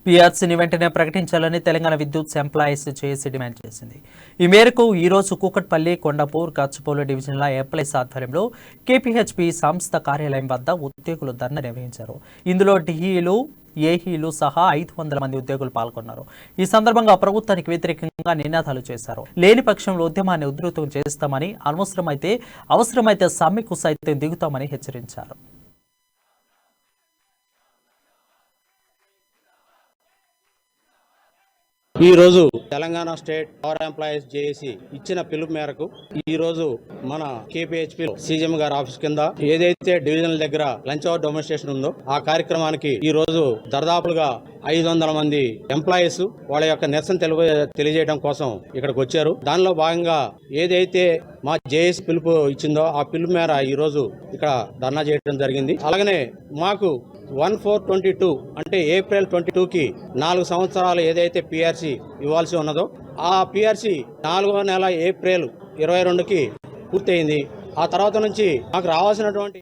పీఆర్సీని వెంటనే ప్రకటించాలని తెలంగాణ విద్యుత్ ఎంప్లాయీస్ జేఏసీ డిమాండ్ చేసింది. ఈ మేరకు ఈ రోజు కూకట్పల్లి, కొండాపూర్, గచ్చిబౌలి డివిజన్ల ఎంప్లాయీస్ ఆధ్వర్యంలో కేపీహెచ్పీ సంస్థ కార్యాలయం వద్ద ఉద్యోగులు ధర్నా నిర్వహించారు. ఇందులో డిఈలు, ఏఈలు సహా 500 మంది ఉద్యోగులు పాల్గొన్నారు. ఈ సందర్భంగా ప్రభుత్వానికి వ్యతిరేకంగా నినాదాలు చేశారు. లేని పక్షంలో ఉద్యమాన్ని ఉధృతం చేస్తామని, అవసరమైతే సమ్మెకు సైతం దిగుతామని హెచ్చరించారు. ఈ రోజు Telangana state power employees JAC ఇచ్చిన పిలుపు మేరకు ఈ రోజు మన కేపీహెచ్పీ సీఎం గారి ఆఫీస్ కింద ఏదైతే డివిజన్ల దగ్గర లంచ్ అవర్ డెమోన్స్ట్రేషన్ ఉందో ఆ కార్యక్రమానికి ఈ రోజు దర్దాపులుగా 500 మంది ఎంప్లాయీస్ వాళ్ళ యొక్క నిరసన తెలియజేయడం కోసం ఇక్కడికి వచ్చారు. దానిలో భాగంగా ఏదైతే మా జేఏసీ పిలుపు ఇచ్చిందో ఆ పిలుపు మేర ఈ రోజు ఇక్కడ ధర్నా చేయడం జరిగింది. అలాగనే మాకు 1/4/22 అంటే ఏప్రిల్ 22కి 4 సంవత్సరాలు ఏదైతే పీఆర్సీ ఇవ్వాల్సి ఉన్నదో ఆ పీఆర్సీ 4వ నెల ఏప్రిల్ 22కి పూర్తయింది. ఆ తర్వాత నుంచి మాకు రావాల్సినటువంటి